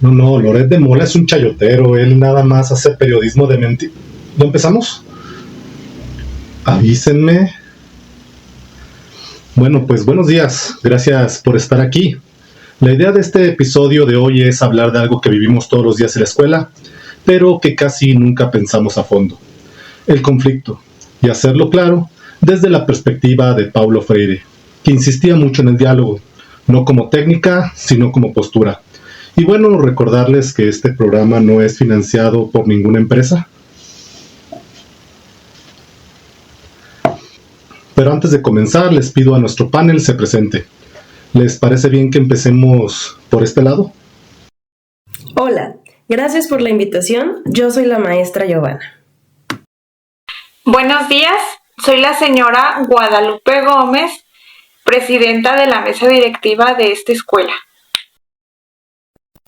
No, Loret de Mola es un chayotero, él nada más hace periodismo de mentira. ¿Ya empezamos? Avísenme. Bueno, pues buenos días, gracias por estar aquí. La idea de este episodio de hoy es hablar de algo que vivimos todos los días en la escuela, pero que casi nunca pensamos a fondo. El conflicto, y hacerlo claro desde la perspectiva de Paulo Freire, que insistía mucho en el diálogo, no como técnica, sino como postura. Y bueno, recordarles que este programa no es financiado por ninguna empresa. Pero antes de comenzar, les pido a nuestro panel se presente. ¿Les parece bien que empecemos por este lado? Hola, gracias por la invitación. Yo soy la maestra Giovanna. Buenos días, soy la señora Guadalupe Gómez, presidenta de la mesa directiva de esta escuela.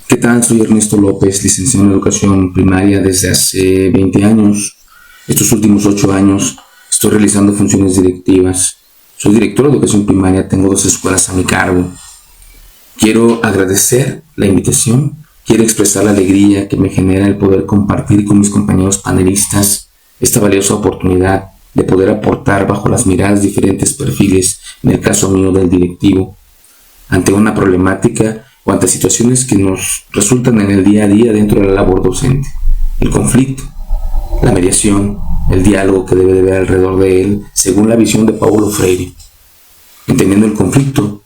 ¿Qué tal? Soy Ernesto López, licenciado en educación primaria desde hace 20 años. Estos últimos 8 años estoy realizando funciones directivas. Soy director de educación primaria, tengo 2 escuelas a mi cargo. Quiero agradecer la invitación, quiero expresar la alegría que me genera el poder compartir con mis compañeros panelistas esta valiosa oportunidad de poder aportar bajo las miradas diferentes perfiles, en el caso mío del directivo, ante una problemática o ante situaciones que nos resultan en el día a día dentro de la labor docente. El conflicto, la mediación, el diálogo que debe de haber alrededor de él, según la visión de Paulo Freire, entendiendo el conflicto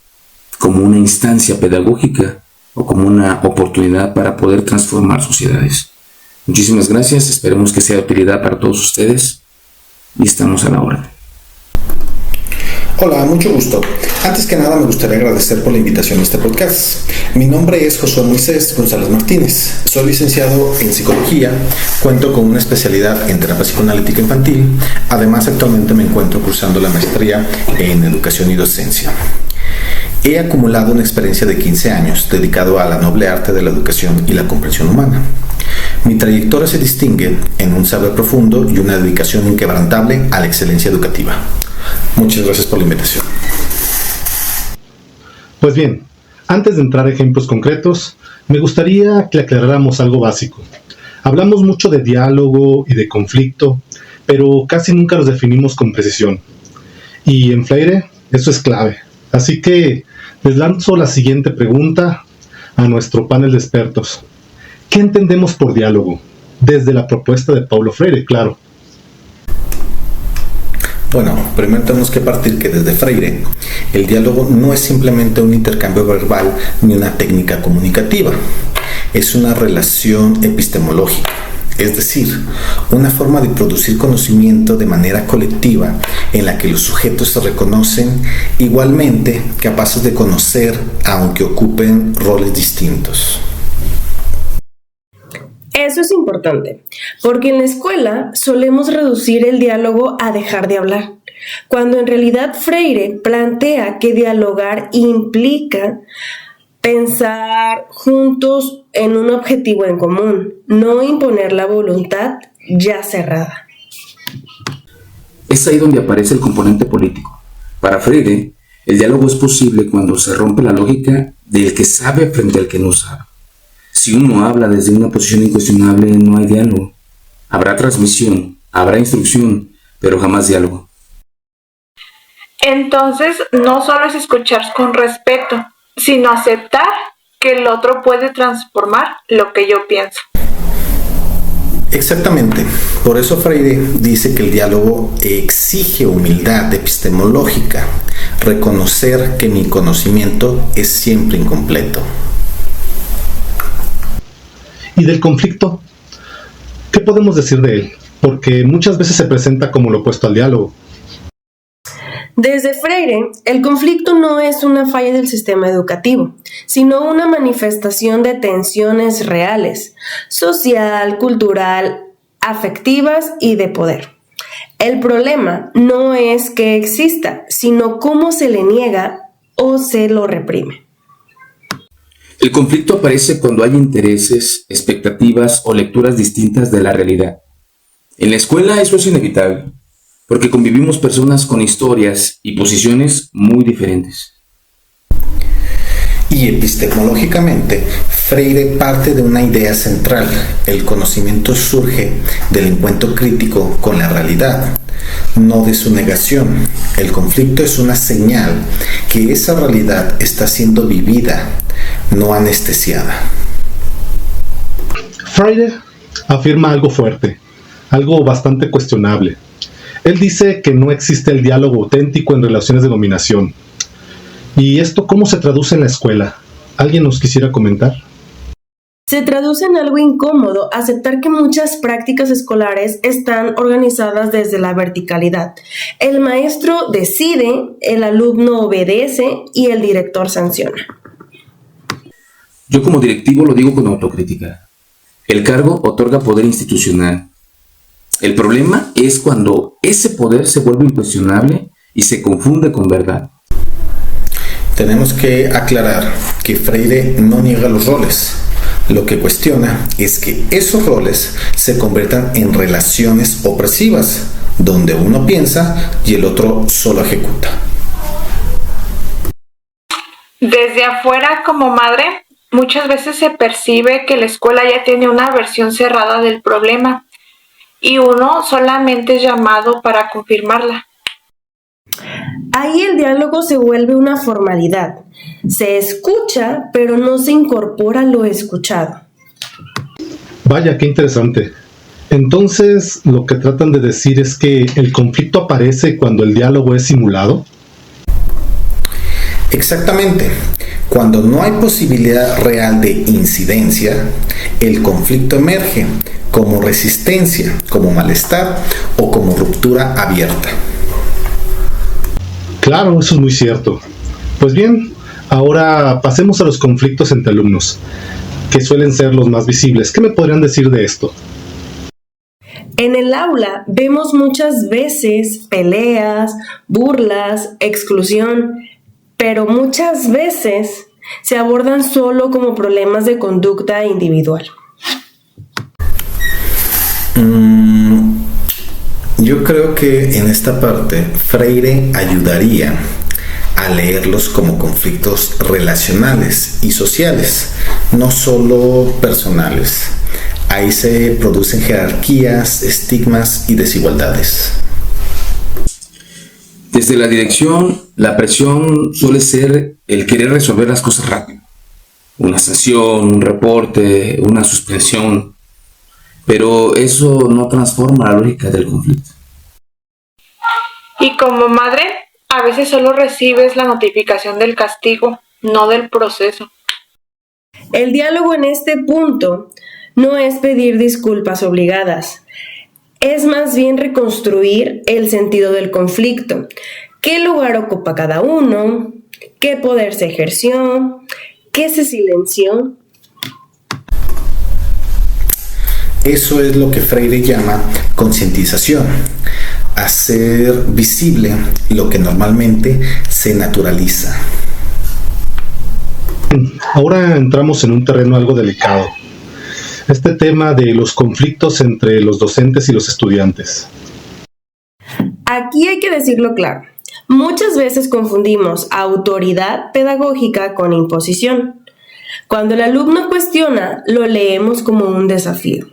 como una instancia pedagógica o como una oportunidad para poder transformar sociedades. Muchísimas gracias, esperemos que sea de utilidad para todos ustedes y estamos a la orden. Hola, mucho gusto. Antes que nada me gustaría agradecer por la invitación a este podcast. Mi nombre es Josué Moisés González Martínez. Soy licenciado en psicología, cuento con una especialidad en terapia psicoanalítica infantil. Además, actualmente me encuentro cursando la maestría en educación y docencia. He acumulado una experiencia de 15 años dedicado a la noble arte de la educación y la comprensión humana. Mi trayectoria se distingue en un saber profundo y una dedicación inquebrantable a la excelencia educativa. Muchas gracias por la invitación. Pues bien, antes de entrar a ejemplos concretos, me gustaría que aclaráramos algo básico. Hablamos mucho de diálogo y de conflicto, pero casi nunca los definimos con precisión. Y en Freire, eso es clave. Así que les lanzo la siguiente pregunta a nuestro panel de expertos. ¿Qué entendemos por diálogo? Desde la propuesta de Paulo Freire, claro. Bueno, primero tenemos que partir que desde Freire, el diálogo no es simplemente un intercambio verbal ni una técnica comunicativa. Es una relación epistemológica, es decir, una forma de producir conocimiento de manera colectiva en la que los sujetos se reconocen igualmente capaces de conocer aunque ocupen roles distintos. Eso es importante, porque en la escuela solemos reducir el diálogo a dejar de hablar, cuando en realidad Freire plantea que dialogar implica pensar juntos en un objetivo en común, no imponer la voluntad ya cerrada. Es ahí donde aparece el componente político. Para Freire, el diálogo es posible cuando se rompe la lógica del que sabe frente al que no sabe. Si uno habla desde una posición incuestionable, no hay diálogo. Habrá transmisión, habrá instrucción, pero jamás diálogo. Entonces, no solo es escuchar con respeto, sino aceptar que el otro puede transformar lo que yo pienso. Exactamente. Por eso Freire dice que el diálogo exige humildad epistemológica, reconocer que mi conocimiento es siempre incompleto. ¿Y del conflicto? ¿Qué podemos decir de él? Porque muchas veces se presenta como lo opuesto al diálogo. Desde Freire, el conflicto no es una falla del sistema educativo, sino una manifestación de tensiones reales, social, cultural, afectivas y de poder. El problema no es que exista, sino cómo se le niega o se lo reprime. El conflicto aparece cuando hay intereses, expectativas o lecturas distintas de la realidad. En la escuela eso es inevitable, porque convivimos personas con historias y posiciones muy diferentes. Y epistemológicamente, Freire parte de una idea central. El conocimiento surge del encuentro crítico con la realidad, no de su negación. El conflicto es una señal que esa realidad está siendo vivida, no anestesiada. Freire afirma algo fuerte, algo bastante cuestionable. Él dice que no existe el diálogo auténtico en relaciones de dominación. ¿Y esto cómo se traduce en la escuela? ¿Alguien nos quisiera comentar? Se traduce en algo incómodo aceptar que muchas prácticas escolares están organizadas desde la verticalidad. El maestro decide, el alumno obedece y el director sanciona. Yo como directivo lo digo con autocrítica. El cargo otorga poder institucional. El problema es cuando ese poder se vuelve incuestionable y se confunde con verdad. Tenemos que aclarar que Freire no niega los roles. Lo que cuestiona es que esos roles se conviertan en relaciones opresivas, donde uno piensa y el otro solo ejecuta. Desde afuera, como madre, muchas veces se percibe que la escuela ya tiene una versión cerrada del problema y uno solamente es llamado para confirmarla. Ahí el diálogo se vuelve una formalidad. Se escucha, pero no se incorpora lo escuchado. Vaya, qué interesante. Entonces, lo que tratan de decir es que el conflicto aparece cuando el diálogo es simulado. Exactamente. Cuando no hay posibilidad real de incidencia, el conflicto emerge como resistencia, como malestar o como ruptura abierta. Claro, eso es muy cierto. Pues bien, ahora pasemos a los conflictos entre alumnos, que suelen ser los más visibles. ¿Qué me podrían decir de esto? En el aula vemos muchas veces peleas, burlas, exclusión, pero muchas veces se abordan solo como problemas de conducta individual. Yo creo que en esta parte Freire ayudaría a leerlos como conflictos relacionales y sociales, no solo personales. Ahí se producen jerarquías, estigmas y desigualdades. Desde la dirección, la presión suele ser el querer resolver las cosas rápido. Una sanción, un reporte, una suspensión. Pero eso no transforma la lógica del conflicto. Y como madre, a veces solo recibes la notificación del castigo, no del proceso. El diálogo en este punto no es pedir disculpas obligadas, es más bien reconstruir el sentido del conflicto. ¿Qué lugar ocupa cada uno? ¿Qué poder se ejerció? ¿Qué se silenció? Eso es lo que Freire llama concientización, hacer visible lo que normalmente se naturaliza. Ahora entramos en un terreno algo delicado. Este tema de los conflictos entre los docentes y los estudiantes. Aquí hay que decirlo claro. Muchas veces confundimos autoridad pedagógica con imposición. Cuando el alumno cuestiona, lo leemos como un desafío.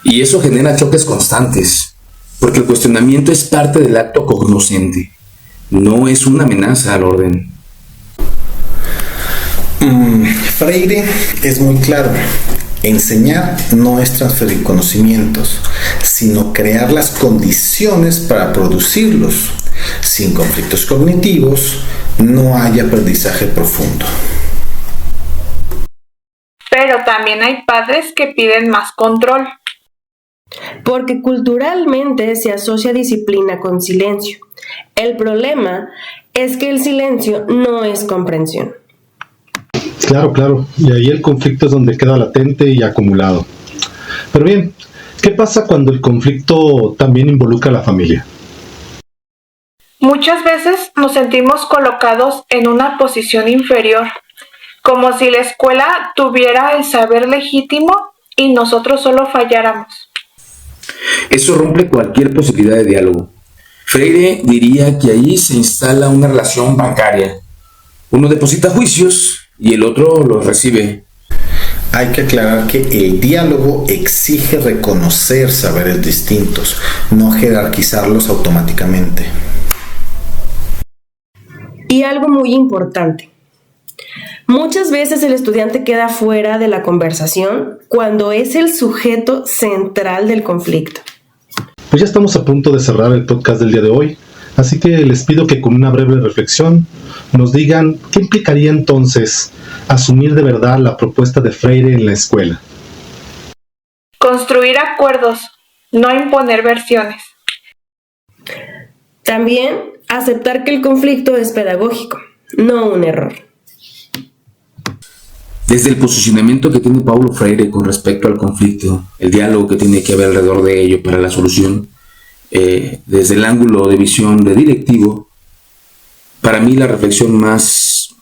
Y eso genera choques constantes, porque el cuestionamiento es parte del acto cognoscente, no es una amenaza al orden. Freire es muy claro. Enseñar no es transferir conocimientos, sino crear las condiciones para producirlos. Sin conflictos cognitivos, no hay aprendizaje profundo. Pero también hay padres que piden más control. Porque culturalmente se asocia disciplina con silencio. El problema es que el silencio no es comprensión. Claro. Y ahí el conflicto es donde queda latente y acumulado. Pero bien, ¿qué pasa cuando el conflicto también involucra a la familia? Muchas veces nos sentimos colocados en una posición inferior, como si la escuela tuviera el saber legítimo y nosotros solo falláramos. Eso rompe cualquier posibilidad de diálogo. Freire diría que ahí se instala una relación bancaria. Uno deposita juicios y el otro los recibe. Hay que aclarar que el diálogo exige reconocer saberes distintos, no jerarquizarlos automáticamente. Y algo muy importante. Muchas veces el estudiante queda fuera de la conversación cuando es el sujeto central del conflicto. Pues ya estamos a punto de cerrar el podcast del día de hoy, así que les pido que con una breve reflexión nos digan qué implicaría entonces asumir de verdad la propuesta de Freire en la escuela. Construir acuerdos, no imponer versiones. También aceptar que el conflicto es pedagógico, no un error. Desde el posicionamiento que tiene Paulo Freire con respecto al conflicto, el diálogo que tiene que haber alrededor de ello para la solución, desde el ángulo de visión de directivo, para mí la reflexión más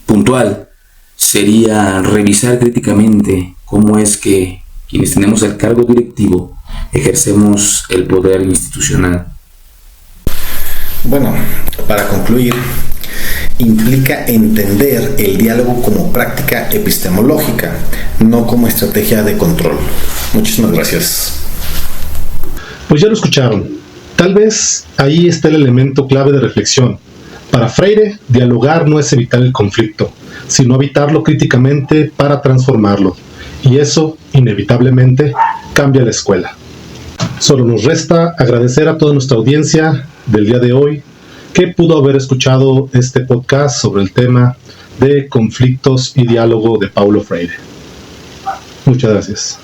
puntual sería revisar críticamente cómo es que quienes tenemos el cargo directivo ejercemos el poder institucional. Bueno, para concluir, implica entender el diálogo como práctica epistemológica, no como estrategia de control. Muchísimas gracias. Pues ya lo escucharon. Tal vez ahí está el elemento clave de reflexión. Para Freire, dialogar no es evitar el conflicto, sino evitarlo críticamente para transformarlo. Y eso, inevitablemente, cambia la escuela. Solo nos resta agradecer a toda nuestra audiencia del día de hoy que pudo haber escuchado este podcast sobre el tema de conflictos y diálogo de Paulo Freire. Muchas gracias.